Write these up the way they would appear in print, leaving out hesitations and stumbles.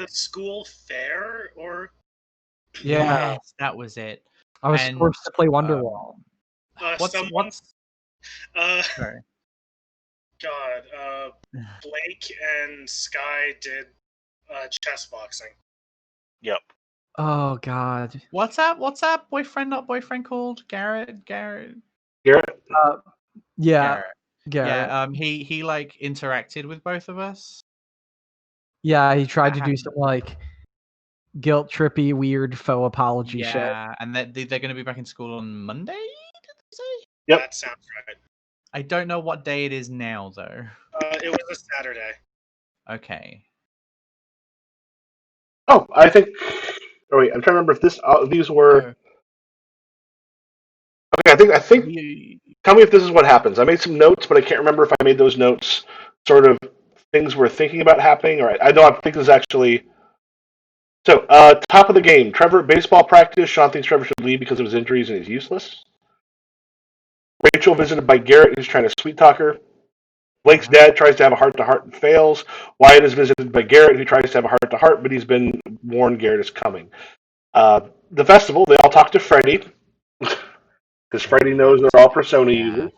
the school fair, or Yeah, Yes, that was it. I was And, forced to play Wonderwall. someone? Sorry. God, Blake and Sky did chess boxing. Yep. Oh God. What's that boyfriend, not boyfriend called? Garrett? Garrett? Yeah. Garrett. Garrett. Yeah, he like interacted with both of us. Yeah, he tried to do some like guilt trippy, weird faux apology shit. Yeah, and they're going to be back in school on Monday, did they say? Yep. That sounds right. I don't know what day it is now, though. It was a Saturday. Okay. Oh, I think. Oh wait, I'm trying to remember if these were. Okay, I think. Tell me if this is what happens. I made some notes, but I can't remember if I made those notes sort of things we're thinking about happening. Or I know I think this is actually. So, top of the game. Trevor at baseball practice. Sean thinks Trevor should leave because of his injuries and he's useless. Rachel visited by Garrett, who's trying to sweet talk her. Blake's dad tries to have a heart-to-heart and fails. Wyatt is visited by Garrett, who tries to have a heart-to-heart, but he's been warned Garrett is coming. The festival, they all talk to Freddy, because Freddy knows they're all Persona users.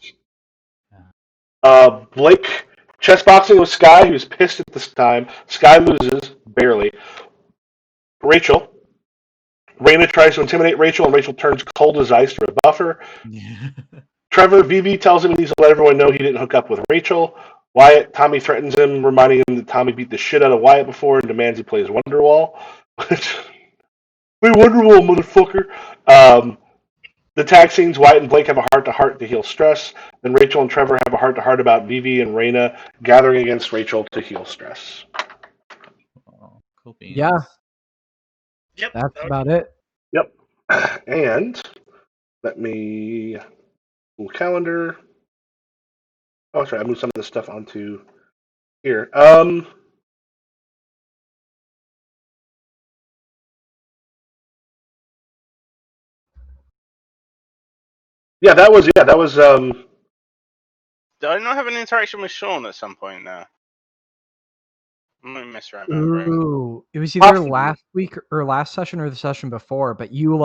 Blake chess boxing with Sky, who's pissed at this time. Sky loses, barely. Rachel. Raina tries to intimidate Rachel, and Rachel turns cold as ice to rebuff her. Trevor, Vivi tells him he needs to let everyone know he didn't hook up with Rachel. Wyatt, Tommy threatens him, reminding him that Tommy beat the shit out of Wyatt before and demands he plays Wonderwall. Play Wonderwall, motherfucker! The tag scenes, Wyatt and Blake have a heart-to-heart to heal stress. Then Rachel and Trevor have a heart-to-heart about Vivi and Raina gathering against Rachel to heal stress. Oh, cool beans. Yeah. Yep. That's about it. Yep. And let me move calendar. Oh, sorry, I moved some of this stuff onto here. Yeah, that was. Did I not have an interaction with Sean at some point there? I'm misremembering. Ooh, it was either last week or last session or the session before, but you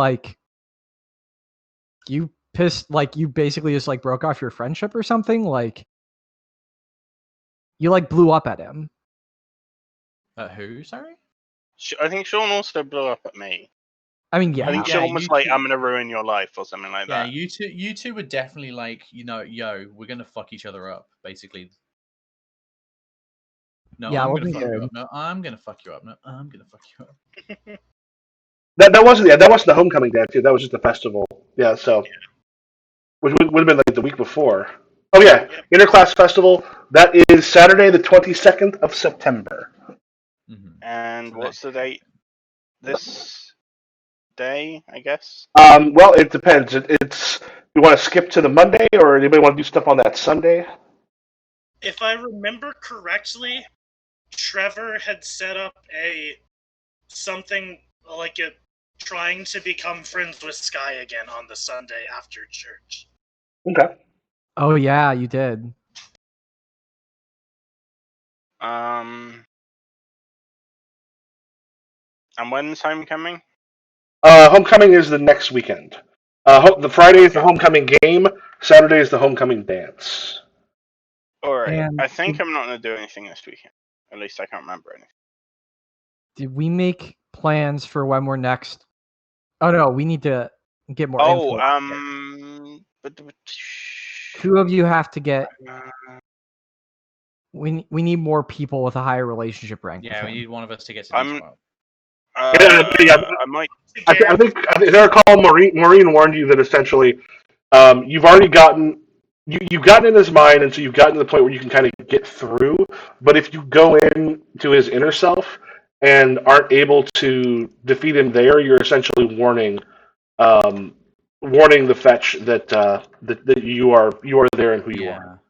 pissed, like you basically just like broke off your friendship or something, like you like blew up at him. Who? Sorry. I think Sean also blew up at me. I mean, yeah. I think Sean was like, "I'm gonna ruin your life" or something like that. Yeah, you two were definitely like, yo, we're gonna fuck each other up, basically. No, yeah, I'm gonna fuck you up. No, I'm gonna fuck you up. No, I'm gonna fuck you up. That wasn't the homecoming dance. That was just the festival. Yeah, so which would have been like the week before. Oh yeah, Interclass Festival. That is Saturday, the 22nd of September. Mm-hmm. And what's the date? This day, I guess. Well, it depends. It's you want to skip to the Monday, or anybody want to do stuff on that Sunday? If I remember correctly, Trevor had set up something like trying to become friends with Sky again on the Sunday after church. Okay. Oh yeah, you did. And when's homecoming? Homecoming is the next weekend. The Friday is the homecoming game. Saturday is the homecoming dance. Alright, I think I'm not going to do anything this weekend. At least I can't remember anything. Did we make plans for when we're next? Oh no, we need to get more info. Two of you have to get. We need more people with a higher relationship rank. Yeah, we need one of us to get to this one. I might. I think as I recall, Maureen warned you that essentially, you've already gotten you've gotten in his mind, and so you've gotten to the point where you can kind of get through. But if you go in to his inner self and aren't able to defeat him there, you're essentially warning the fetch that that you are there and who you are.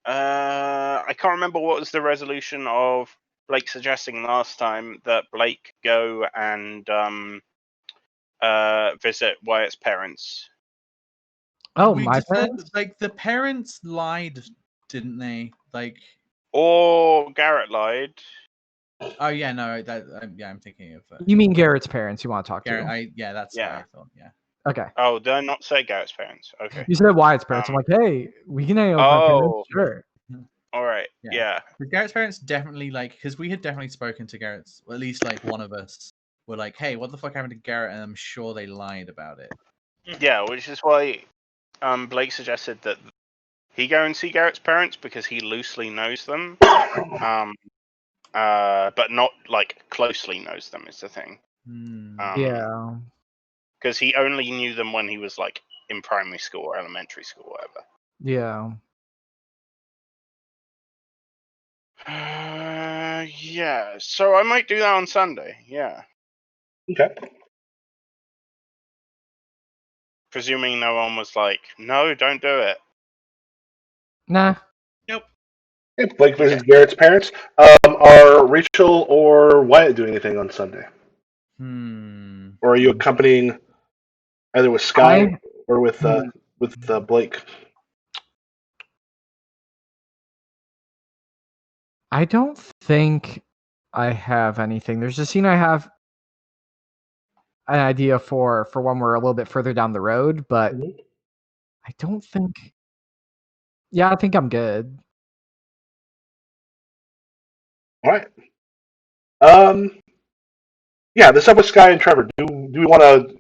I can't remember what was the resolution of Blake suggesting last time that Blake go and visit Wyatt's parents. Oh, my parents? Like the parents lied, didn't they? Like, or Garrett lied. Oh yeah, no, I'm thinking of You mean Garrett's parents you want to talk Garrett. to? That's Yeah. what I thought. Yeah. Okay. Oh, did I not say Garrett's parents? Okay. You said Wyatt's parents. I'm like, hey, we can hang out with my parents. Oh, Sure. all right. Yeah. Yeah. But Garrett's parents definitely because we had definitely spoken to Garrett's, or at least like one of us were like, hey, what the fuck happened to Garrett? And I'm sure they lied about it. Yeah, which is why Blake suggested that he go and see Garrett's parents because he loosely knows them, but not like closely knows them is the thing. Yeah. Because he only knew them when he was like in primary school or elementary school, or whatever. Yeah. Yeah. So I might do that on Sunday. Yeah. Okay. Presuming no one was like, "No, don't do it." Nah. Nope. Hey, Blake visits Garrett's parents. Are Rachel or Wyatt doing anything on Sunday? Or are you accompanying either with Sky or with Blake? I don't think I have anything. There's a scene I have an idea for when we're a little bit further down the road, but I don't think. Yeah, I think I'm good. All right. Yeah, this up with Sky and Trevor. Do we want to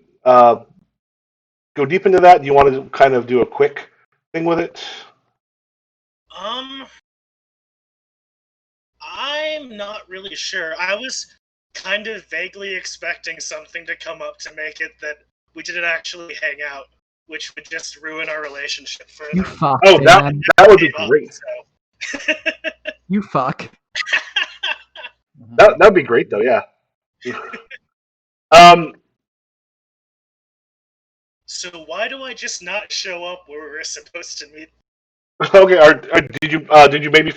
go deep into that? Do you want to kind of do a quick thing with it? I'm not really sure. I was kind of vaguely expecting something to come up to make it that we didn't actually hang out, which would just ruin our relationship further. You fuck. Oh, man. that would be great. So. You fuck. That would be great, though. Yeah. So why do I just not show up where we're supposed to meet? Okay. Did you maybe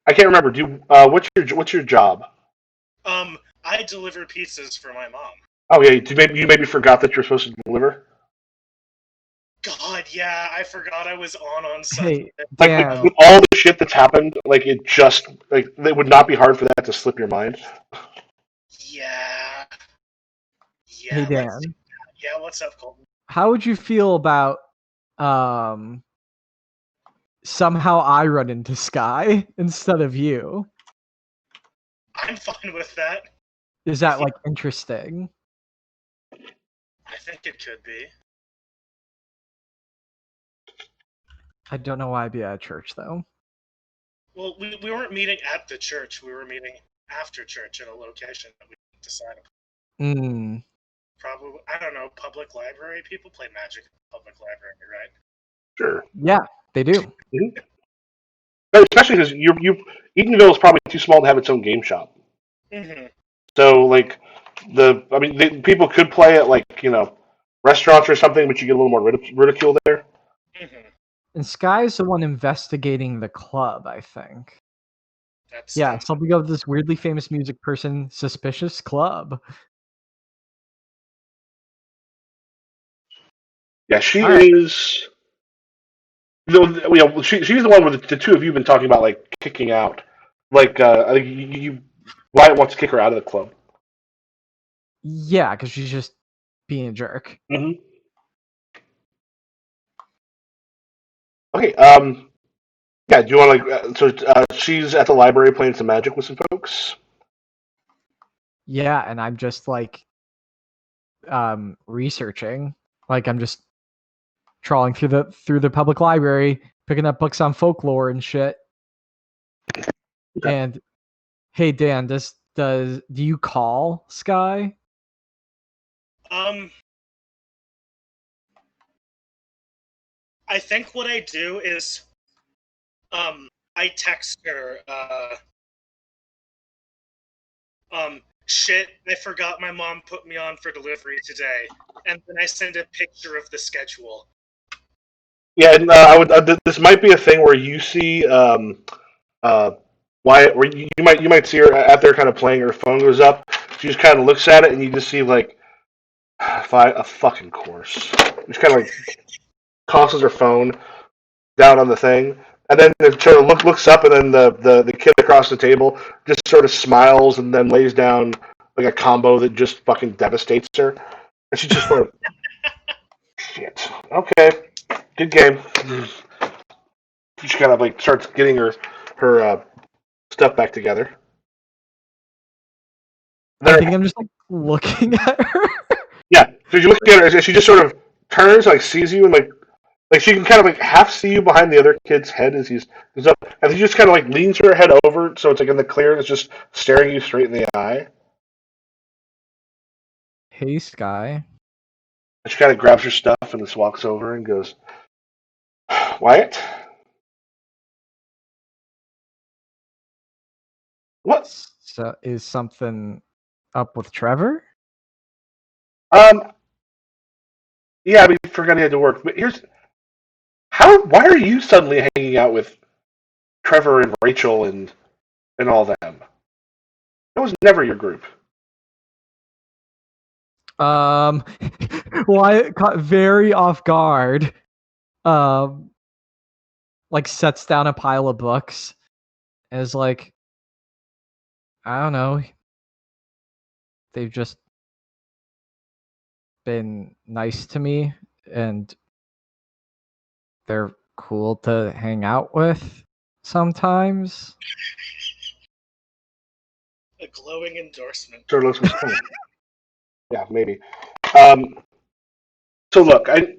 I can't remember. What's your job? I deliver pizzas for my mom. Oh yeah. You maybe forgot that you're supposed to deliver. God, yeah, I forgot I was on Sunday. Hey, Like Dan. with all the shit that's happened, like it would not be hard for that to slip your mind. Yeah. Hey, Dan. Yeah, what's up, Colton? How would you feel about somehow I run into Sky instead of you? I'm fine with that. Is that like interesting? I think it could be. I don't know why I'd be at a church though. Well, we weren't meeting at the church. We were meeting after church at a location that we decided. Probably, I don't know, public library? People play Magic in the public library, right? Sure. Yeah, they do. Mm-hmm. Especially because Eatonville is probably too small to have its own game shop. Mm-hmm. So like people could play at like restaurants or something, but you get a little more ridicule there. Mm-hmm. And Sky's the one investigating the club, I think. That's something of this weirdly famous music person suspicious club. Yeah, she is. She's the one with the two of you have been talking about like kicking out. Like I think Wyatt wants to kick her out of the club. Yeah, because she's just being a jerk. Mm-hmm. Okay. Yeah. Do you want to? She's at the library playing some Magic with some folks. Yeah, and I'm just like researching. Like I'm just trawling through the public library, picking up books on folklore and shit. Okay. And hey Dan, do you call Sky? I think what I do is I text her shit, I forgot my mom put me on for delivery today, and then I send a picture of the schedule. Yeah, and this might be a thing where you see Wyatt, where you might see her out there kind of playing. Her phone goes up. She just kind of looks at it, and you just see like a fucking course. Just kind of like tosses her phone down on the thing, And then it sort of looks up, and then the kid across the table just sort of smiles and then lays down like a combo that just fucking devastates her. And she just sort of, shit. Okay, good game. She kind of like starts getting her stuff back together. I think I'm just like looking at her. Yeah, so you look at her, and she just sort of turns, like sees you, and like she can kind of like half see you behind the other kid's head as he's up, and she just kind of like leans her head over, so it's like in the clear, and it's just staring you straight in the eye. Hey, Sky. And she kind of grabs her stuff and just walks over and goes, Wyatt? What? So is something up with Trevor? Yeah, we forgot he had to work, but why are you suddenly hanging out with Trevor and Rachel and all them? That was never your group. Wyatt caught very off guard. Like sets down a pile of books and is like, I don't know. They've just been nice to me and they're cool to hang out with sometimes. A glowing endorsement. Sure looks funny. Yeah, maybe. So look, it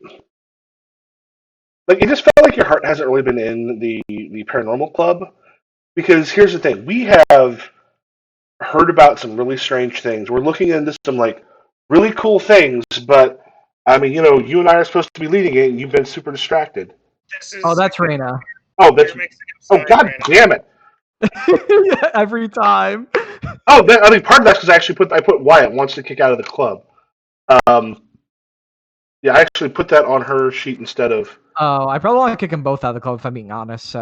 just felt like your heart hasn't really been in the paranormal club, because here's the thing: we have heard about some really strange things. We're looking into some like really cool things, but I mean, you and I are supposed to be leading it, and you've been super distracted. Oh, that's Raina. Oh, god damn it! Every time. Oh, I mean, part of that's because I put Wyatt wants to kick out of the club. Yeah, I actually put that on her sheet instead of. Oh, I probably want to kick them both out of the club if I'm being honest. So.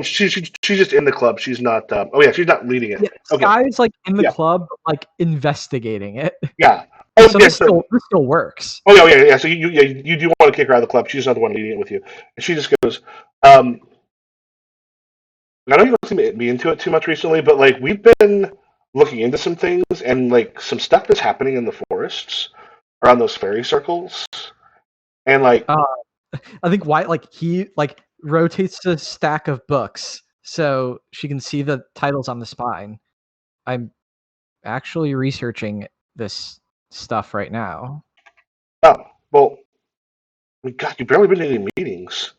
She's just in the club. She's not. She's not leading it. Yeah, Okay. Sky's like in the club, like investigating it. Yeah. Oh, so this still works. Oh yeah. So you do want to kick her out of the club. She's not the one leading it with you. And she just goes, I know you don't seem to be into it too much recently, but like we've been looking into some things, and like some stuff is happening in the forests around those fairy circles, and like. I think White he rotates the stack of books so she can see the titles on the spine. I'm actually researching this stuff right now. Oh, well, God, you've barely been to any meetings.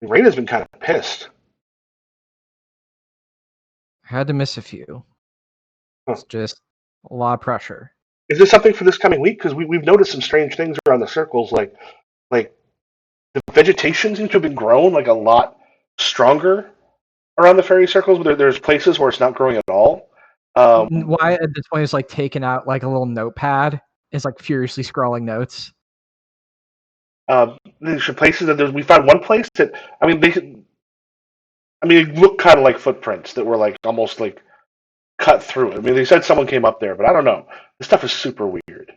Raina's been kind of pissed. I had to miss a few. It's just a lot of pressure. Is this something for this coming week? Because we've noticed some strange things around the circles, like the vegetation seems to have been grown like a lot stronger around the fairy circles. But there's places where it's not growing at all. Why at this point is like taking out like a little notepad, is like furiously scrawling notes. There's places that we found one place that they look kind of like footprints that were like almost like cut through it. I mean, they said someone came up there, but I don't know. This stuff is super weird.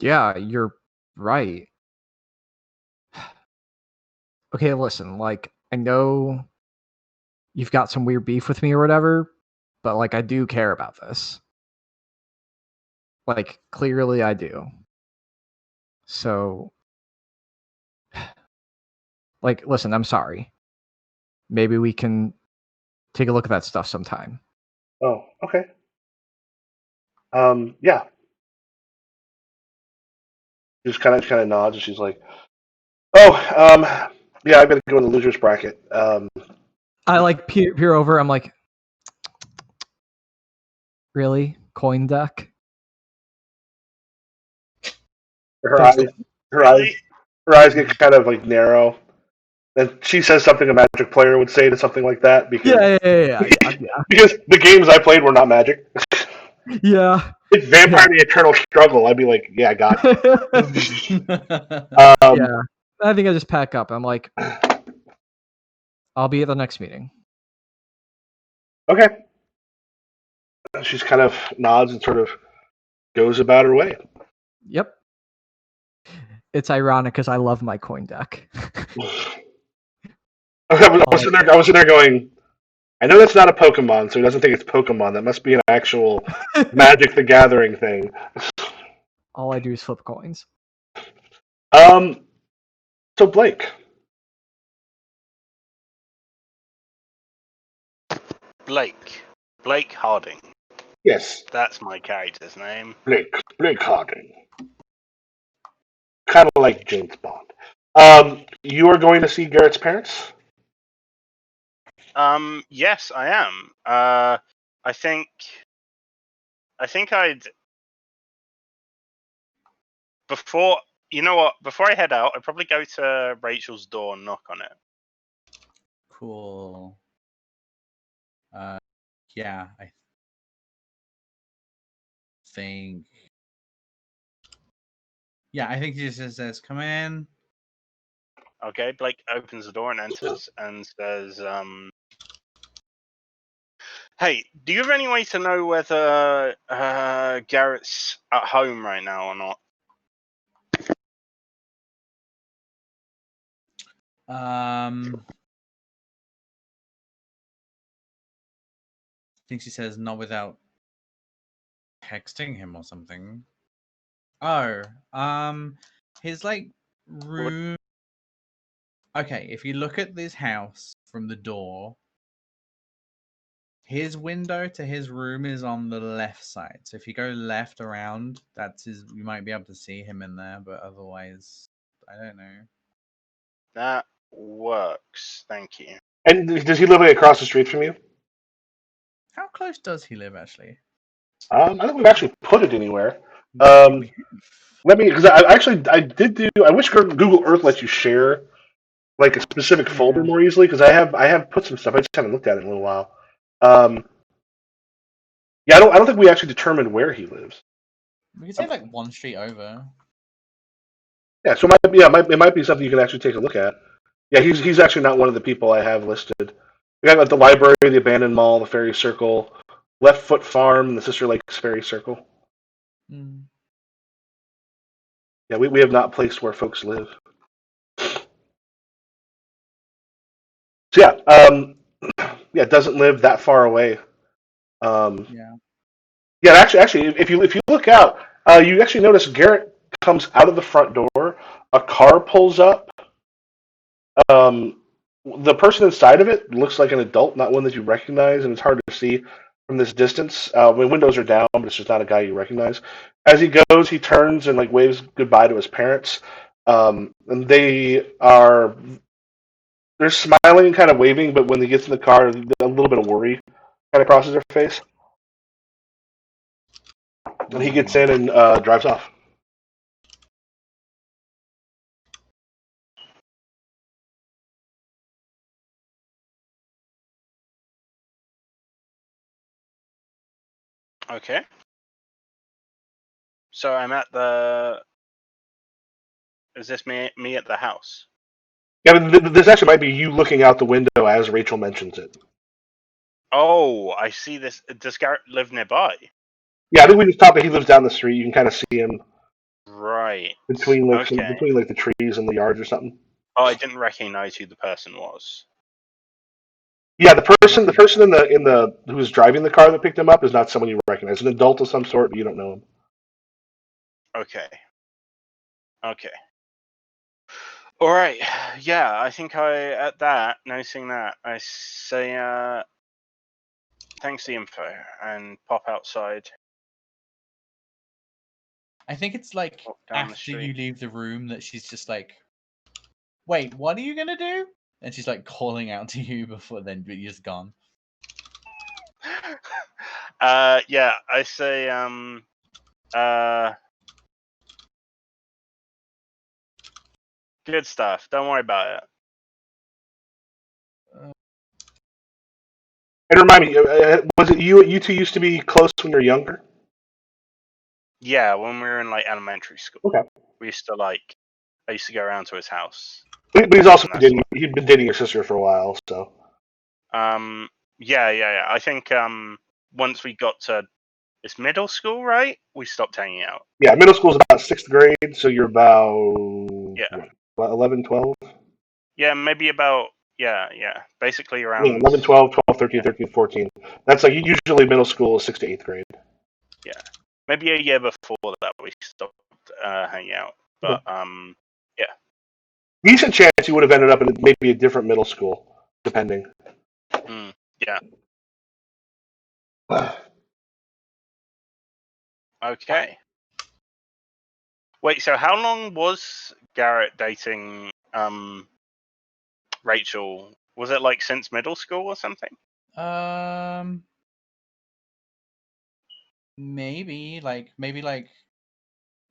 Yeah, you're right. Okay, listen, like, I know you've got some weird beef with me or whatever, but like, I do care about this. Like, clearly I do. So, like, listen, I'm sorry. Maybe we can take a look at that stuff sometime. Oh, okay. Yeah. Just kind of nods, and she's like, "Oh, yeah, I gotta go in the losers bracket." I like peer over. I'm like, really? Coin deck? Her eyes get kind of like narrow. And she says something a Magic player would say to something like that because yeah. because the games I played were not Magic. Yeah. It's Vampire the Eternal Struggle. I'd be like, yeah, I got it. Yeah. I think I just pack up. I'm like, I'll be at the next meeting. Okay. She's kind of nods and sort of goes about her way. Yep. It's ironic because I love my coin deck. was sitting there going, I know that's not a Pokemon, so he doesn't think it's Pokemon. That must be an actual Magic the Gathering thing. All I do is flip coins. So Blake. Blake Harding. Yes, That's my character's name. Blake Harding. Kind of like James Bond. You are going to see Garrett's parents? Yes, I am. I think I'd before. You know what? Before I head out, I'd probably go to Rachel's door and knock on it. Cool. Yeah, I think. Yeah, I think he just says, "Come in." Okay, Blake opens the door and enters and says, "Hey, do you have any way to know whether Garrett's at home right now or not?" I think she says, "Not without texting him or something." Oh, his like room. Okay, if you look at this house from the door, his window to his room is on the left side. So if you go left around, that's his. You might be able to see him in there, but otherwise, I don't know. That works. Thank you. And does he live like across the street from you? How close does he live, actually? I don't think we've actually put it anywhere. We Let me, because I did do. I wish Google Earth lets you share like a specific folder Yeah. more easily, because I have put some stuff. I just haven't looked at it in a little while. Yeah, I don't think we actually determined where he lives. We could say like one street over. Yeah, so it might be something you can actually take a look at. Yeah, he's actually not one of the people I have listed. We got like the library, the abandoned mall, the ferry circle, Left Foot Farm, and the Sister Lakes Ferry Circle. Mm. Yeah, we have not placed where folks live. So yeah, it doesn't live that far away. Yeah. Yeah, actually, if you look out, you actually notice Garrett comes out of the front door. A car pulls up. Um, the person inside of it looks like an adult, not one that you recognize, and it's hard to see from this distance. When windows are down, but it's just not a guy you recognize. As he goes, he turns and like waves goodbye to his parents, and they're smiling and kind of waving, but when he gets in the car, a little bit of worry kind of crosses their face. And he gets in and drives off. Okay. So I'm at the. Is this me at the house? Yeah, but this actually might be you looking out the window as Rachel mentions it. Oh, I see this. Does Garrett live nearby? Yeah, I think we just talked that he lives down the street. You can kind of see him Right. between Okay. the trees and the yards or something. Oh, I didn't recognize who the person was. Yeah, the person in the who's driving the car that picked him up is not someone you recognize. An adult of some sort, but you don't know him. Okay. All right. Yeah, I think noticing that, I say, thanks for the info, and pop outside. I think it's like Walk down the after you street. leave the room that she's just like, "Wait, what are you gonna do?" And she's like calling out to you before then, but you're just gone. Yeah, I say, good stuff. Don't worry about it. And remind me, was it you two used to be close when you were younger? Yeah, when we were in like elementary school, Okay. we used to I used to go around to his house. But he's also And that's he'd been dating your sister for a while, so. Yeah. I think once we got to it's middle school, right? We stopped hanging out. Yeah, middle school's about 6th grade, so you're about Yeah. what, 11, 12? Yeah, maybe about Yeah. Basically Yeah, around 11, 12, 12, 13, 13, 14. That's like usually middle school is 6th to 8th grade. maybe a year before that we stopped hanging out. But Decent chance you would have ended up in maybe a different middle school, depending. yeah. Okay. Wait, so how long was Garrett dating Rachel? Was it like since middle school or something? Maybe like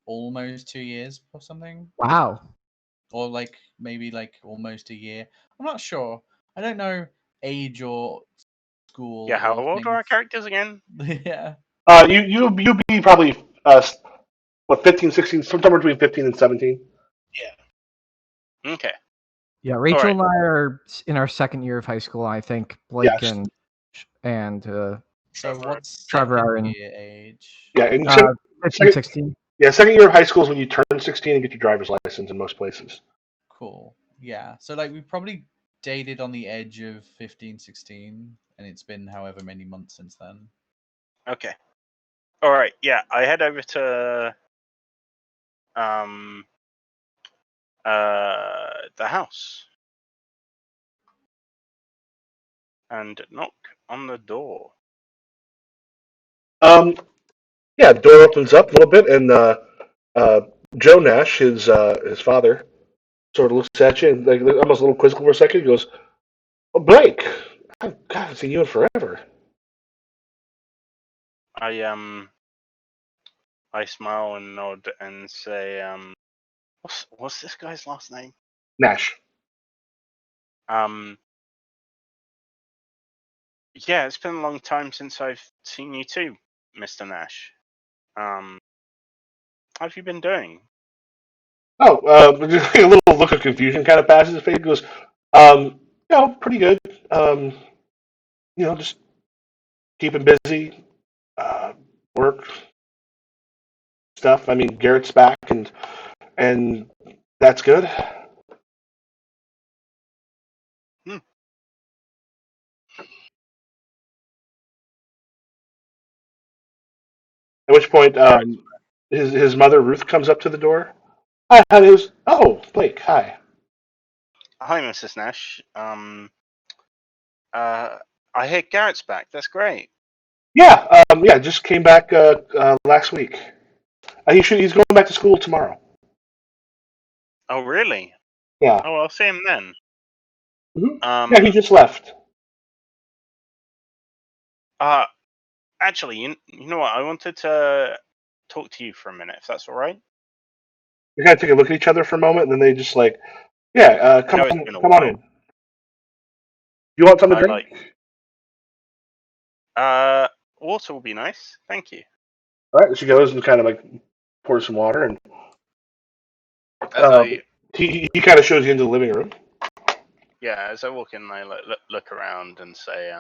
almost 2 years or something, Wow. or like maybe like almost a year. I'm not sure. I don't know age or school Yeah, how or old are our things. characters again? Yeah. You be probably 15, 16, somewhere between 15 and 17. Okay. Yeah, Rachel right. and I are in our second year of high school. I think Blake Yes. and So Trevor. what's Trevor second are in year age? Yeah, and 15, second, 16. yeah, second year of high school is when you turn 16 and get your driver's license in most places. Cool. Yeah. So like we probably dated on the edge of 15, 16, and it's been however many months since then. Okay. All right. Yeah, I head over to the house and knock on the door. Yeah, the door opens up a little bit, and Joe Nash, his father, sort of looks at you and like almost a little quizzical for a second. He goes, "Oh, Blake, God, I haven't seen you in forever." I smile and nod and say, what's this guy's last name? Nash. Yeah, it's been a long time since I've seen you too, Mr. Nash. How have you been doing? Oh, just a little look of confusion kind of passes his face. He goes, pretty good. Um, just keeping busy, uh, work stuff. I mean, Garrett's back, and that's good. Hmm. At which point, his mother Ruth comes up to the door. Hi, honey. Blake. Hi. Hi, Mrs. Nash. I hear Garrett's back. That's great. Yeah, just came back last week. He's going back to school tomorrow. Oh, really? Yeah. Oh, I'll see him then. Yeah, he just left. Actually, you know what? I wanted to talk to you for a minute, if that's all right. We kind of take a look at each other for a moment, and then they just like, yeah, I know it's been a come on while. in. You want something to I drink? water will be nice. Thank you. All right. She goes and kind of like pours some water, and As I he kind of shows you into the living room. as I walk in, I look around and say,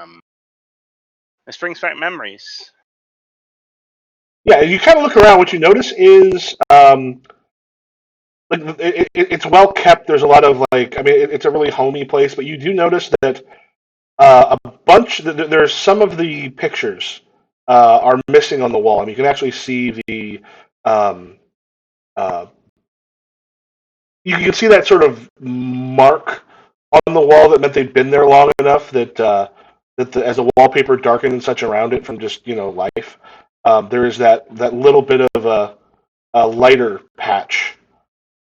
this brings back memories. Yeah, you kind of look around. What you notice is like it's well kept. There's a lot of like, I mean, it's a really homey place, but you do notice that a bunch. There's some of the pictures are missing on the wall. I mean, you can actually see the um, uh, you can see that sort of mark on the wall that meant they'd been there long enough that as the wallpaper darkened and such around it from just life, there is that little bit of a lighter patch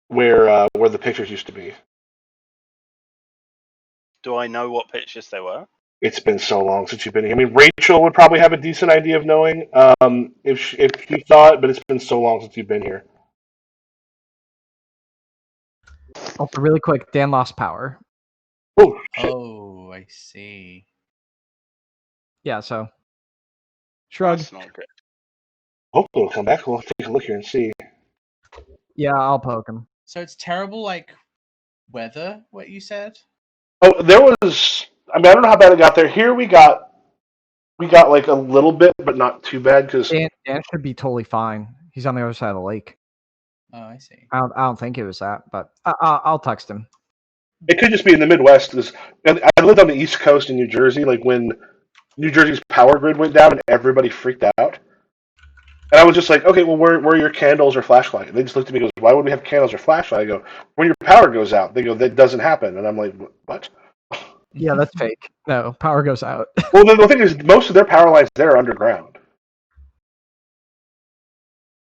where the pictures used to be. Do I know what pictures they were? It's been so long since you've been here. I mean, Rachel would probably have a decent idea of knowing if she saw it, but it's been so long since you've been here. Also, really quick, Dan lost power. Oh shit! Oh, I see. Yeah, so shrug. That's not good. Hopefully it'll come back. We'll take a look here and see. Yeah, I'll poke him. So it's terrible, like weather. What you said? Oh, there was. I mean, I don't know how bad it got there. Here we got like a little bit, but not too bad because Dan should be totally fine. He's on the other side of the lake. Oh, I see. I don't think it was that, but I'll text him. It could just be in the Midwest. I lived on the East Coast in New Jersey, like when New Jersey's power grid went down and everybody freaked out. And I was just like, okay, well, where are your candles or flashlight? And they just looked at me and goes, why would we have candles or flashlight? I go, when your power goes out. They go, that doesn't happen. And I'm like, what? Yeah, that's fake. No, power goes out. Well, the thing is, most of their power lines there are underground.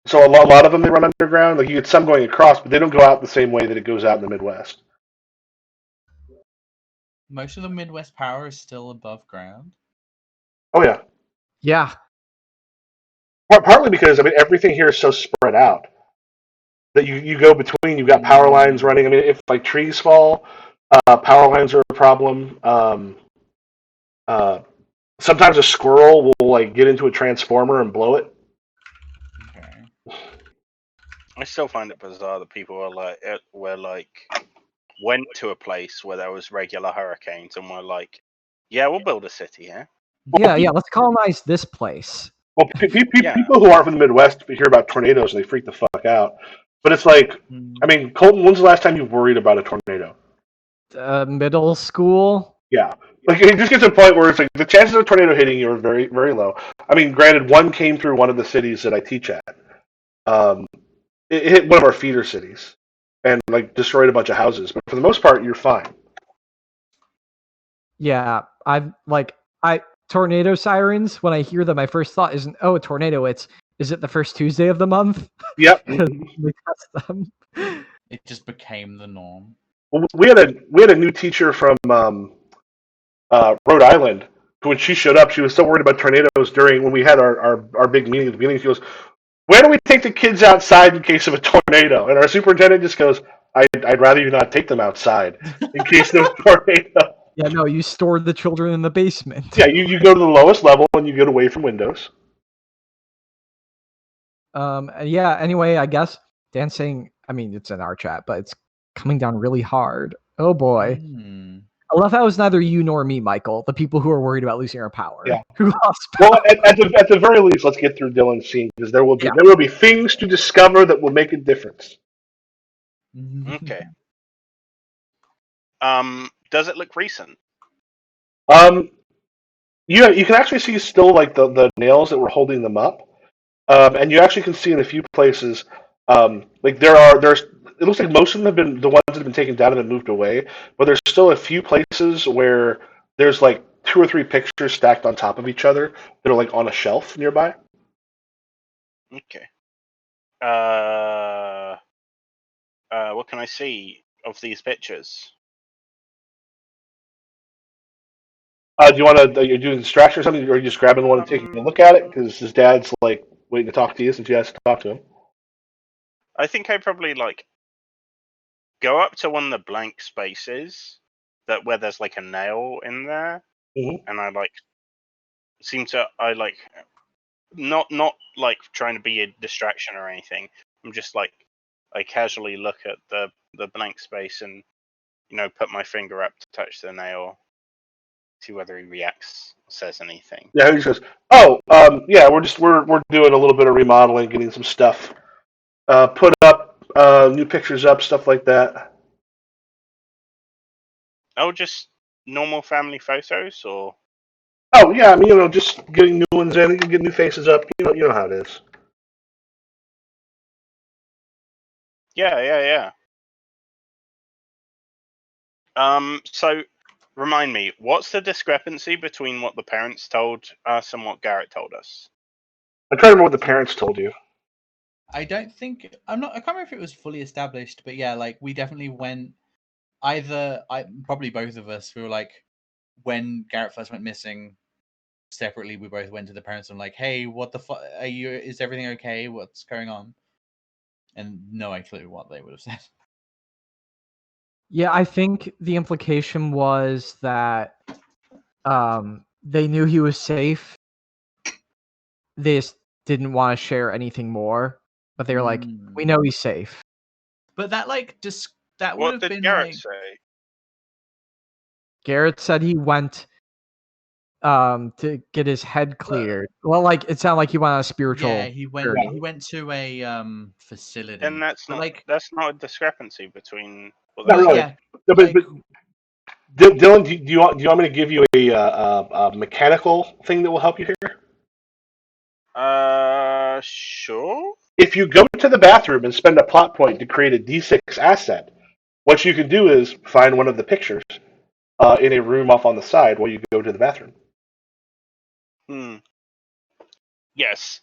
So a lot of them, they run underground. Like you get some going across, but they don't go out the same way that it goes out in the Midwest. Most of the Midwest power is still above ground. Oh, yeah. Yeah. Partly because, I mean, everything here is so spread out that you go between, you've got power lines running. I mean, if like trees fall, power lines are a problem. Sometimes a squirrel will like get into a transformer and blow it. Okay. I still find it bizarre that people were like went to a place where there was regular hurricanes and were like, yeah, we'll build a city here. Yeah, let's colonize this place. Well, people who aren't from the Midwest hear about tornadoes and they freak the fuck out. But it's like, I mean, Colton, when's the last time you've worried about a tornado? Middle school. Yeah. Like, it just gets to a point where it's like the chances of a tornado hitting you are very, very low. I mean, granted, one came through one of the cities that I teach at. It hit one of our feeder cities and like destroyed a bunch of houses. But for the most part, you're fine. Yeah, tornado sirens. When I hear them, my first thought isn't, oh, a tornado. Is it the first Tuesday of the month? Yep. We test them. It just became the norm. Well, we had a new teacher from Rhode Island who, when she showed up, she was so worried about tornadoes during when we had our big meeting at the beginning. She goes, "Where do we take the kids outside in case of a tornado?" And our superintendent just goes, "I'd rather you not take them outside in case there's a tornado." Yeah, no, you stored the children in the basement. Yeah, you go to the lowest level and you get away from windows. Yeah, anyway, I guess Dan's saying, I mean, it's in our chat, but it's coming down really hard. Oh boy. I love how it's neither you nor me, Michael, the people who are worried about losing our power. Yeah. Who lost power. Well, at the very least, let's get through Dylan's scene because there will be things to discover that will make a difference. Okay. Does it look recent? You can actually see still like the nails that were holding them up, and you actually can see in a few places, like there's. It looks like most of them have been the ones that have been taken down and then moved away, but there's still a few places where there's like 2 or 3 pictures stacked on top of each other that are like on a shelf nearby. Okay. What can I see of these pictures? Do you want to? Are you doing distraction or something, or are you just grabbing one and taking a look at it? Because his dad's like waiting to talk to you since you asked to talk to him. I think I probably like go up to one of the blank spaces where there's like a nail in there, and I like not like trying to be a distraction or anything. I'm just like I casually look at the blank space and put my finger up to touch the nail, see whether he reacts, says anything. Yeah, he just goes, "Oh, yeah, we're doing a little bit of remodeling, getting some stuff put up, new pictures up, stuff like that." Oh, just normal family photos, or? Oh yeah, I mean, just getting new ones in, you can get new faces up. You know how it is. Yeah. So remind me, what's the discrepancy between what the parents told us and what Garrett told us? I'm trying to remember what the parents told you. I don't think I can't remember if it was fully established, but yeah, like we definitely went. Probably both of us. We were like, when Garrett first went missing, separately, we both went to the parents and like, hey, what the fuck are you? Is everything okay? What's going on? And no clue what they would have said. Yeah, I think the implication was that they knew he was safe. They just didn't want to share anything more. But they were like, we know he's safe. But that that would What have did been Garrett like. say? Garrett said he went to get his head cleared. Well, like it sounded like he went on a spiritual. Yeah, he went. journey. He went to a facility. And that's not a discrepancy between Well, Not this really. Yeah, No, like but Dylan, do you want me to give you a mechanical thing that will help you here? sure. If you go to the bathroom and spend a plot point to create a D6 asset, what you can do is find one of the pictures in a room off on the side while you go to the bathroom. Hmm. Yes,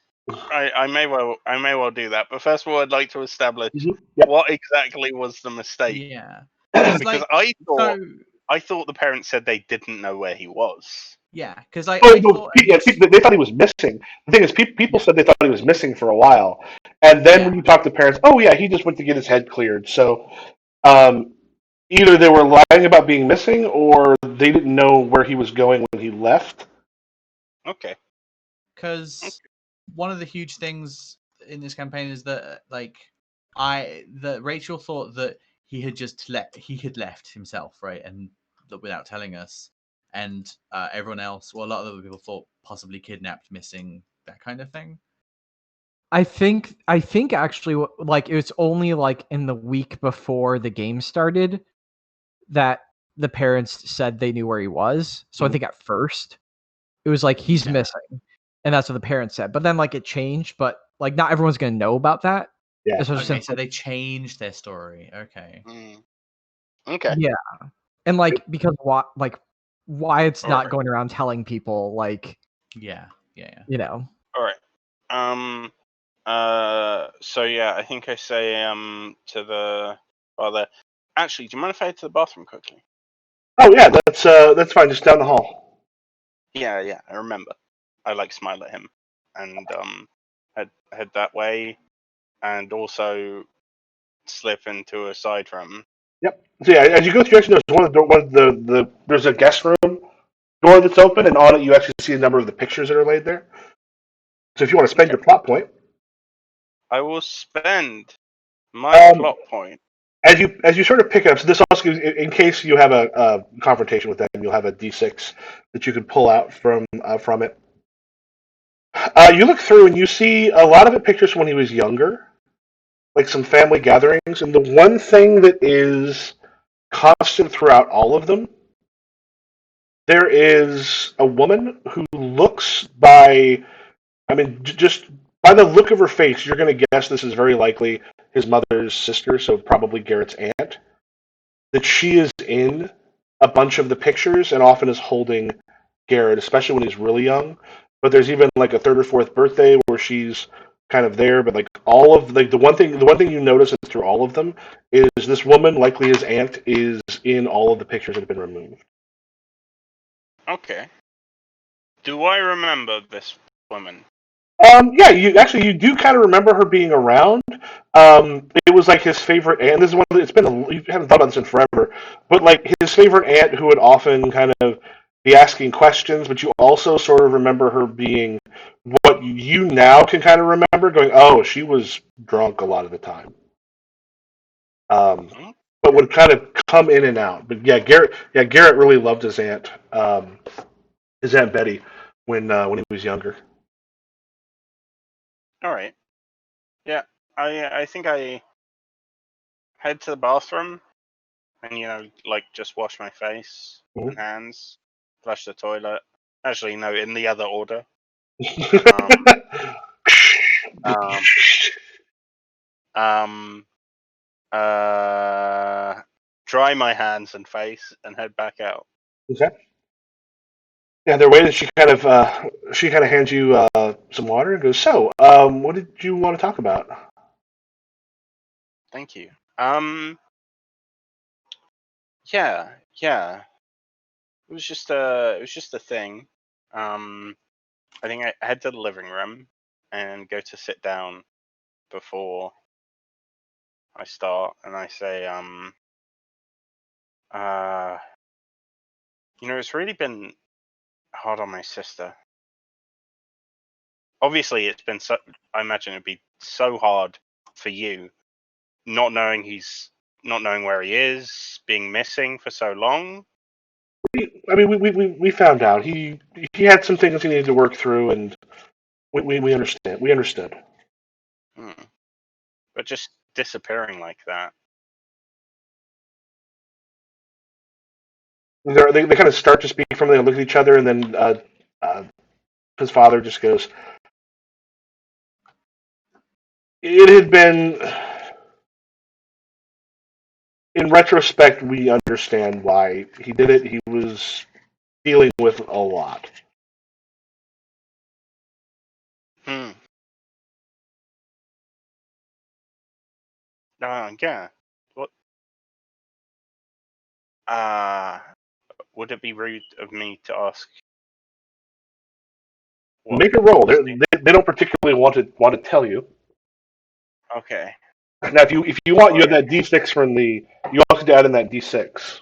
I may well do that. But first of all, I'd like to establish Yep. what exactly was the mistake, Yeah, because like I so. thought the parents said they didn't know where he was. Yeah, because Oh, I no, thought yeah, initially. they thought he was missing. The thing is, people Yeah, said they thought he was missing for a while, and then when yeah, you talk to parents, oh yeah, he just went to get his head cleared. So um, either they were lying about being missing, or they didn't know where he was going when he left. Okay. because one of the huge things in this campaign is that that Rachel thought that he had left himself, right, and that without telling us, and everyone else, well, a lot of other people thought possibly kidnapped, missing, that kind of thing. I think actually like it was only like in the week before the game started that the parents said they knew where he was. So I Mhm. think at first it was like he's Yeah. missing, and that's what the parents said. But then like it changed, but like not everyone's gonna know about that. Yeah. Especially Okay, since so like, they changed their story. Okay, Okay. yeah, and like because why it's All right. not going around telling people like yeah, yeah, yeah. you know. All right. So yeah, I think I say to the father. Actually, do you mind if I head to the bathroom quickly? Oh yeah, that's fine. Just down the hall. Yeah, I remember. I like smile at him and head that way, and also slip into a side room. Yep. So yeah, as you go through, actually, there's there's a guest room door that's open, and on it you actually see a number of the pictures that are laid there. So if you want to spend Okay. your plot point, I will spend my um, plot point. as you sort of pick up, so this also gives, in case you have a confrontation with them, you'll have a D6 that you can pull out from it. You look through and you see a lot of it pictures from when he was younger, like some family gatherings, and the one thing that is constant throughout all of them, there is a woman who looks I mean, just by the look of her face, you're going to guess this is very likely his mother's sister, so probably Garrett's aunt. That she is in a bunch of the pictures and often is holding Garrett, especially when he's really young. But there's even like a third or fourth birthday where she's kind of there. But like all of like the one thing you notice through all of them is this woman, likely his aunt, is in all of the pictures that have been removed. Okay. Do I remember this woman? Yeah, you do kind of remember her being around. It was like his favorite aunt. This is one. It's been you haven't thought about this in forever, but like his favorite aunt who would often kind of be asking questions. But you also sort of remember her being what you now can kind of remember, going, "Oh, she was drunk a lot of the time." Um, but Okay. would kind of come in and out. But yeah, Garrett really loved his aunt Betty when he was younger. All right. Yeah. I think I head to the bathroom and like just wash my face and Mhm. hands, flush the toilet. Actually, no, in the other order. Um, um, uh, dry my hands and face and head back out. Okay. Yeah, they're waiting. She kind of hands you some water and goes, "So, what did you want to talk about?" Thank you. Yeah. It was just a thing. Um, I think I head to the living room and go to sit down before I start, and I say, uh, it's really been hard on my sister. Obviously, it's been so. I imagine it'd be so hard for you, not knowing where he is, being missing for so long. I mean, we found out he had some things he needed to work through, and we understand. We understood. Hmm. But just disappearing like that. They kind of start to speak from there and look at each other, and then his father just goes, "It had been." In retrospect, we understand why he did it. He was dealing with a lot. Hmm. Yeah. What? Would it be rude of me to ask what Make a roll. was They don't particularly want to tell you. Okay. Now, if you want, you have Alright. that D6 from the. You also have to add in that D6.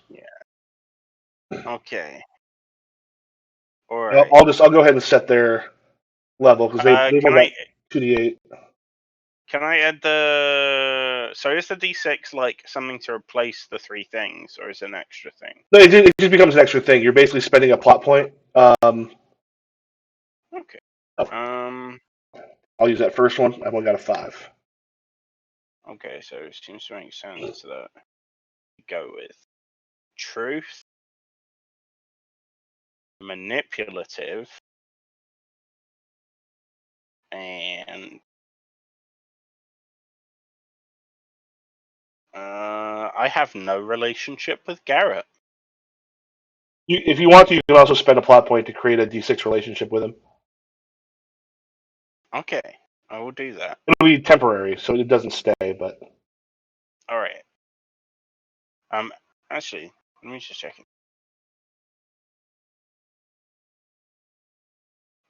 Okay. Alright. I'll go ahead and set their level because they've Can only I got 2d8. add the so is the D6 like something to replace the three things, or is it an extra thing? No, it just becomes an extra thing. You're basically spending a plot point. Okay. Oh, Um I'll use that first one. I've only got a 5. okay, so it seems to make sense that we go with truth, manipulative, and I have no relationship with Garrett. If you want to, you can also spend a plot point to create a D6 relationship with him. Okay, I will do that. It'll be temporary, so it doesn't stay. But Alright. Actually, let me just check it.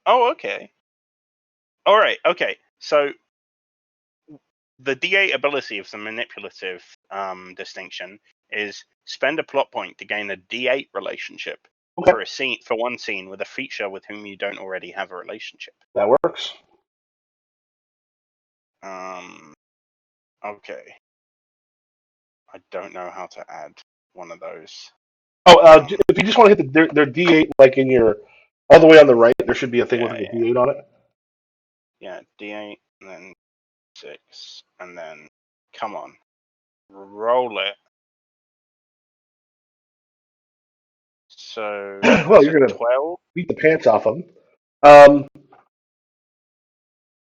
Oh, okay. Alright, okay. So the D8 ability of the manipulative distinction is spend a plot point to gain a D8 relationship okay, for one scene with a feature with whom you don't already have a relationship. that works. Okay. I don't know how to add one of those. Oh, Um, if you just want to hit their D8 like in your all the way on the right, there should be a thing with yeah, like a D8 on it. yeah, D8 and then 6 and then come on, roll it. So Well, is you're it gonna 12? beat the pants off them. Um,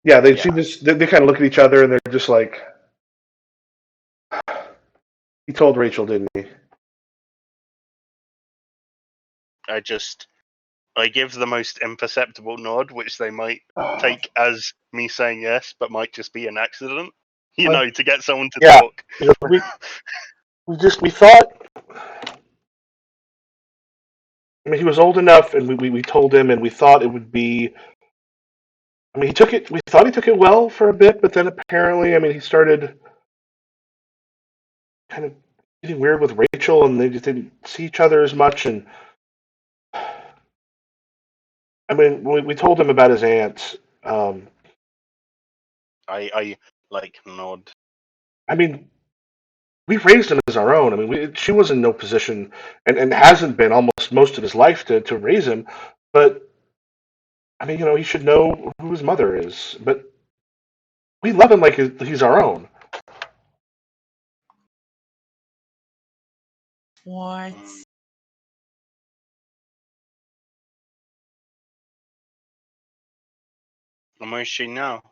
yeah, Yeah. they kind of look at each other and they're just like, he told Rachel, didn't he? I give the most imperceptible nod, which they might take as me saying yes, but might just be an accident. To get someone to Yeah, talk. we thought. I mean, he was old enough, and we told him, and we thought it would be. I mean, he took it. We thought he took it well for a bit, but then apparently, I mean, he started kind of getting weird with Rachel, and they just didn't see each other as much. And I mean, we told him about his aunt. I like nod. I mean, we raised him as our own. I mean, she was in no position, and hasn't been almost most of his life to raise him. But I mean, he should know who his mother is. But we love him like he's our own. What? And where's she now?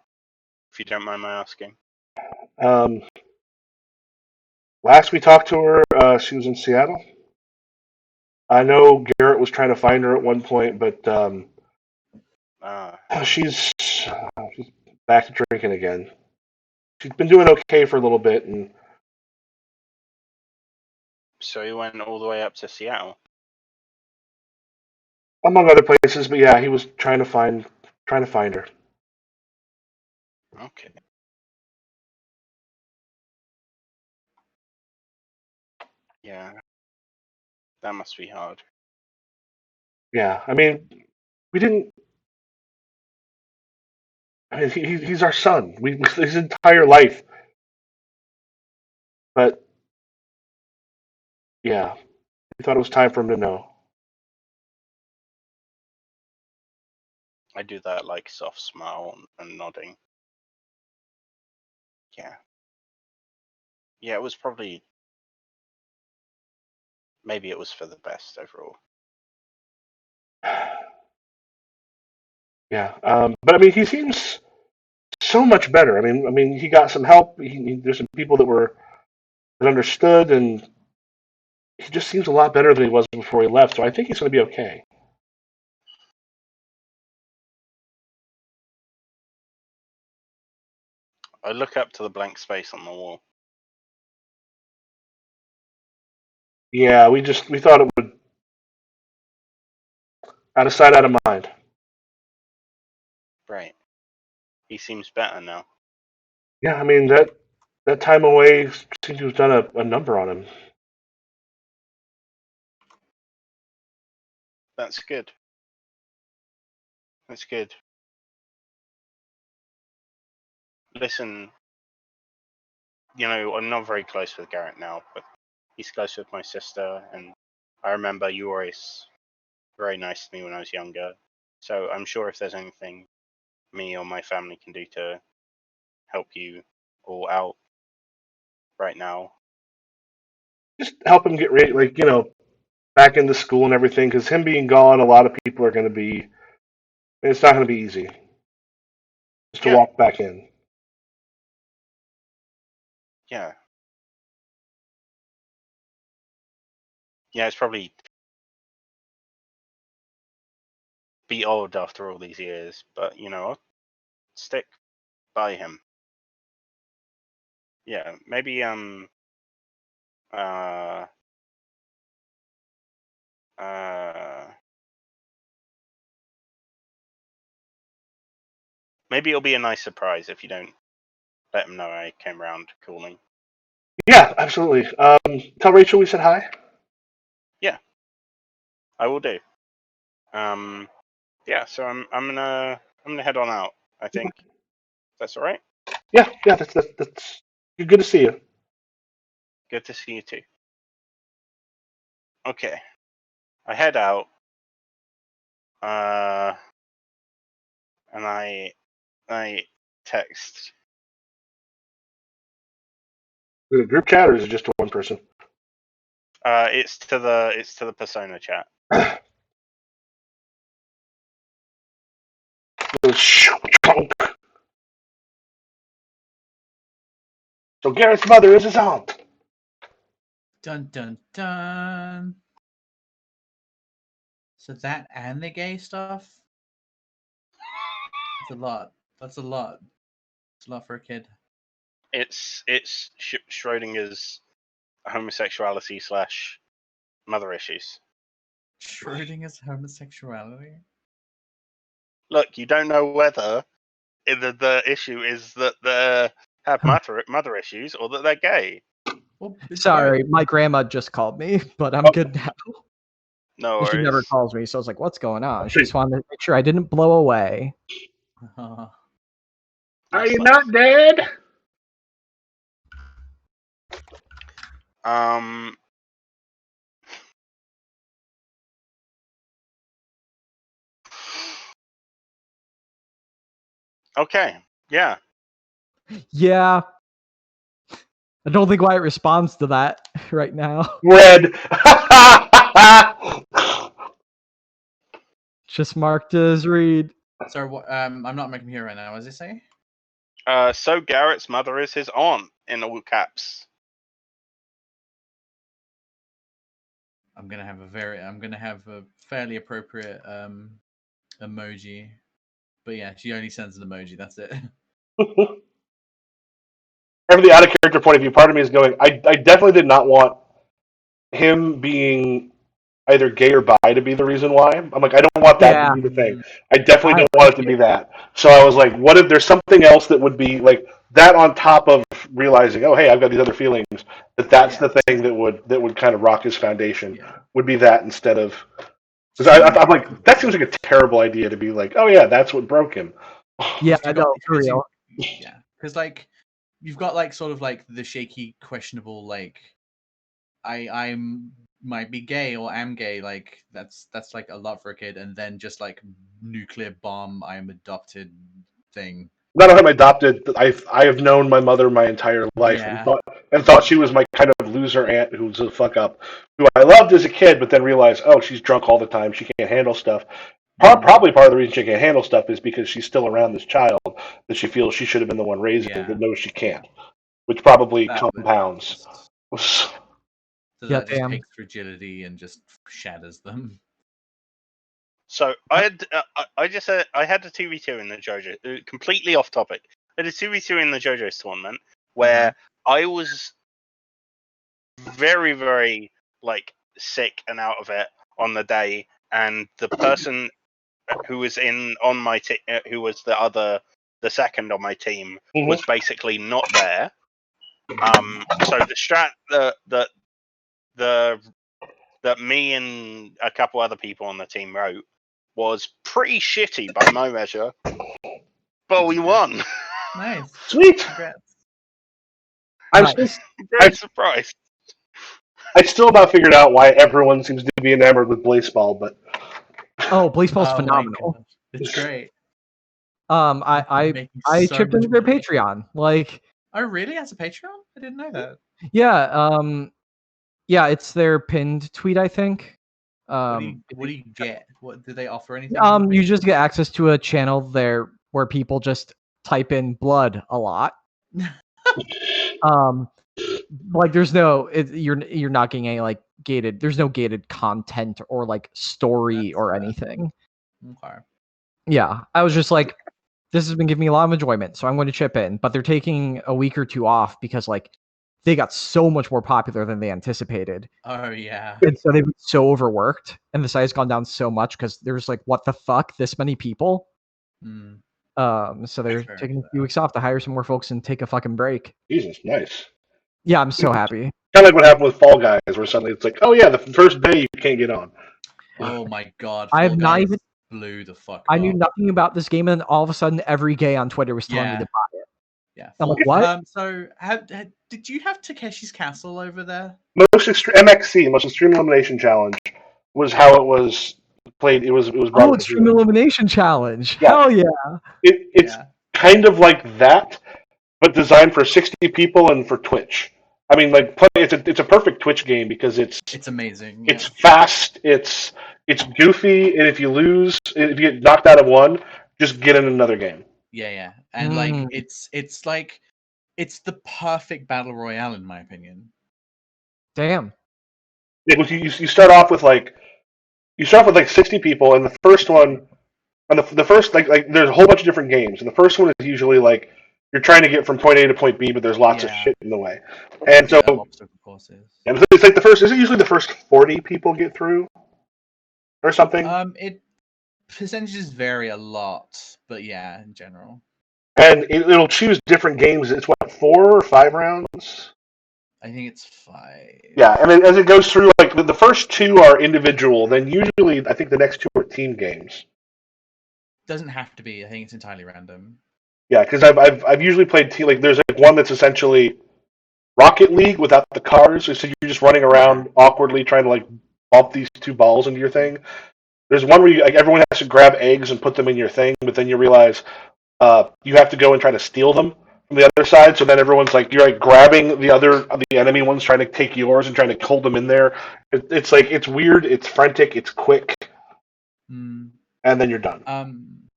If you don't mind my asking. Um, last we talked to her, she was in Seattle. I know Garrett was trying to find her at one point, but Ah, she's back to drinking again. She's been doing okay for a little bit, and so he went all the way up to Seattle. among other places. But yeah, he was trying to find her. Okay. Yeah, that must be hard. Yeah, I mean, we didn't. I mean, he's our son. We his entire life, but yeah, we thought it was time for him to know. I do that like soft smile and nodding. Yeah. Yeah, it was probably maybe it was for the best overall. Yeah, but I mean, he seems so much better. I mean, he got some help. There's some people that understood, and he just seems a lot better than he was before he left. So I think he's going to be okay. I look up to the blank space on the wall. Yeah, we thought it would out of sight, out of mind. Right. He seems better now. Yeah, I mean that time away seems to have done a number on him. That's good. That's good. Listen, I'm not very close with Garrett now, but he's close with my sister, and I remember you were always very nice to me when I was younger. So I'm sure if there's anything me or my family can do to help you all out right now. Just help him get ready, back into school and everything. Because him being gone, a lot of people are going to be. It's not going to be easy just to walk back in. Yeah. Yeah, it's probably be old after all these years, but I'll stick by him. Yeah, maybe uh maybe it'll be a nice surprise if you don't let him know I came around calling. Yeah, absolutely. Tell Rachel we said hi. Yeah, I will do. Yeah, so I'm gonna head on out. I think that's all right. Yeah, that's good to see you. Good to see you too. Okay, I head out. And I text. Is it a group chat or is it just to one person? It's to the persona chat. So Garrett's mother is his aunt. Dun dun dun. So that and the gay stuff? That's a lot. That's a lot. It's a lot for a kid. It's Schrodinger's homosexuality / mother issues. Schrodinger's homosexuality? Look, you don't know whether the issue is that they have mother issues or that they're gay. Well, Sorry, my grandma just called me, but I'm good now. No She never worries. calls me, so I was like, "What's going on?" She just wanted to make sure I didn't blow away. Are Nice, you nice. not dead? Okay. Yeah. Yeah. I don't think Wyatt responds to that right now. Red. Just marked as read. Sorry, what? I'm not making here right now. What does it say? So Garrett's mother is his aunt in all caps. I'm gonna have a fairly appropriate emoji. But yeah, she only sends an emoji, that's it. From the out of character point of view, part of me is going, I definitely did not want him being either gay or bi to be the reason why. I'm like, I don't want that to be the thing. I definitely don't want it to be that. So I was like, what if there's something else that would be like that on top of realizing, oh hey, I've got these other feelings, that's the thing that would kind of rock his foundation. Would be that instead of because I'm like, that seems like a terrible idea to be like, oh yeah, that's what broke him. Yeah, I know, for real. Yeah, because like you've got like sort of like the shaky, questionable like I'm might be gay or am gay, like that's like a lot for a kid, and then just like nuclear bomb, I'm adopted thing. Not I'm adopted. I have known my mother my entire life. Yeah. And and thought she was my kind of loser aunt who was a fuck up, who I loved as a kid, but then realized, oh, she's drunk all the time. She can't handle stuff. Probably part of the reason she can't handle stuff is because she's still around this child that she feels she should have been the one raising, Yeah. but knows she can't, which probably That would compounds. So Yeah, that just damn. takes fragility and just shatters them. So I had I had a 2v2 in the JoJo. Completely off topic. I had a 2v2 in the JoJo's tournament where I was very, very like sick and out of it on the day, and the person who was on my team, who was the second on my team, was basically not there. So the strat that me and a couple other people on the team wrote was pretty shitty by my measure, but we won. Nice. Sweet. Congrats. I'm Nice. Very surprised. I still not figured out why everyone seems to be enamored with baseball, but Oh, baseball's Oh my phenomenal. gosh, it's great. I Making chipped so into much their money. Patreon. Like, Oh, really? As a Patreon? I didn't know that. yeah, it's their pinned tweet, I think. What do you get? What do they offer anything? You just get access to a channel there where people just type in blood a lot. Like there's no you're not getting any like gated. There's no gated content or like story or anything. Okay. Yeah, I was just like, this has been giving me a lot of enjoyment, so I'm going to chip in. But they're taking a week or two off because like they got so much more popular than they anticipated. Oh yeah. And so they've been so overworked, and the site's gone down so much because there's like, what the fuck, this many people. Mm. So they're That's taking a fair. few weeks off to hire some more folks and take a fucking break. Jesus, nice. Yeah, I'm so happy. Kind of like what happened with Fall Guys, where suddenly it's like, oh yeah, the first day you can't get on. Oh my god. I have Fall not Guys even- blew the fuck I knew up. nothing about this game, and all of a sudden, every gay on Twitter was telling me to buy it. Yeah. I'm like, what? So, did you have Takeshi's Castle over there? Most MXC, most Extreme Elimination Challenge, was how it was played. It was brought Oh, to Extreme zero. Elimination Challenge. Yeah. Hell yeah. It's kind of like that, but designed for 60 people and for Twitch. I mean, like, it's a perfect Twitch game because it's amazing. It's fast. It's goofy, and if you lose, if you get knocked out of one, just get in another game. Yeah. And like it's the perfect battle royale in my opinion. Damn. You start off with like 60 people, and the first one, and the first like there's a whole bunch of different games, and the first one is usually like you're trying to get from point A to point B, but there's lots of shit in the way, and so it's like the first. Is it usually the first 40 people get through, or something? It percentages vary a lot, but yeah, in general. And it'll choose different games. It's what, 4 or 5 rounds? I think it's 5. Yeah, and as it goes through, like the first 2 are individual. Then usually, I think the next 2 are team games. Doesn't have to be. I think it's entirely random. Yeah, because I've usually played team. Like there's like one that's essentially Rocket League without the cars. So you're just running around awkwardly trying to like bump these 2 balls into your thing. There's one where everyone has to grab eggs and put them in your thing, but then you realize you have to go and try to steal them from the other side. So then everyone's like, you're like grabbing the enemy ones, trying to take yours and trying to hold them in there. It's like, it's weird, it's frantic, it's quick, and then you're done.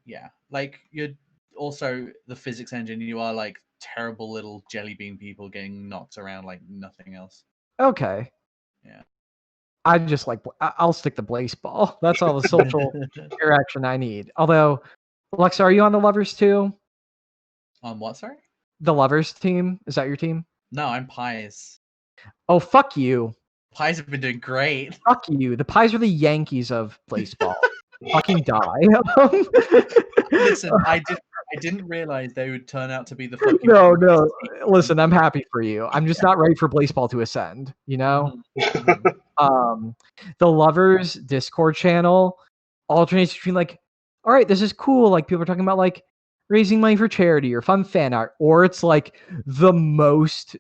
Yeah, like you're also the physics engine. You are like terrible little jelly bean people getting knocked around like nothing else. Okay. Yeah. I'll stick the Blaze Ball. That's all the social interaction I need. Although, Alexa, are you on the Lovers too? On what, sorry? The Lovers team? Is that your team? No, I'm Pies. Oh, fuck you. Pies have been doing great. Fuck you. The Pies are the Yankees of baseball. Fucking die. Listen, I didn't realize they would turn out to be the fucking... No. Listen, I'm happy for you. I'm just not ready for baseball to ascend, you know? The Lovers Discord channel alternates between like, all right, this is cool. Like people are talking about like raising money for charity or fun fan art, or it's like the most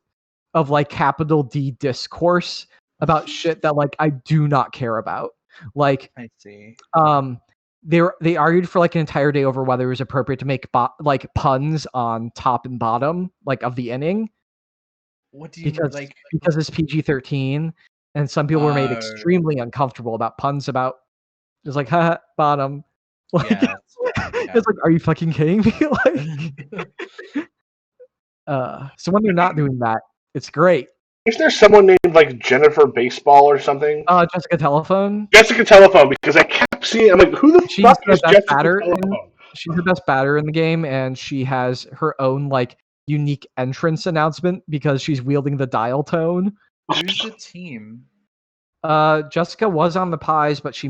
of like capital D discourse about shit that like I do not care about. Like I see. They argued for like an entire day over whether it was appropriate to make like puns on top and bottom like of the inning. What do you because like? because it's PG-13, and some people were made Oh. extremely uncomfortable about puns about just like haha bottom. Like, Yeah. it's like, are you fucking kidding me? Like, so when they're not doing that, it's great. Is there someone named like Jennifer Baseball or something? Jessica Telephone. Jessica Telephone, because I kept seeing. I'm like, who the She's fuck the is best Jessica batter. Telephone? She's the best batter in the game, and she has her own like unique entrance announcement because she's wielding the dial tone. Who's the team? Jessica was on the Pies, but she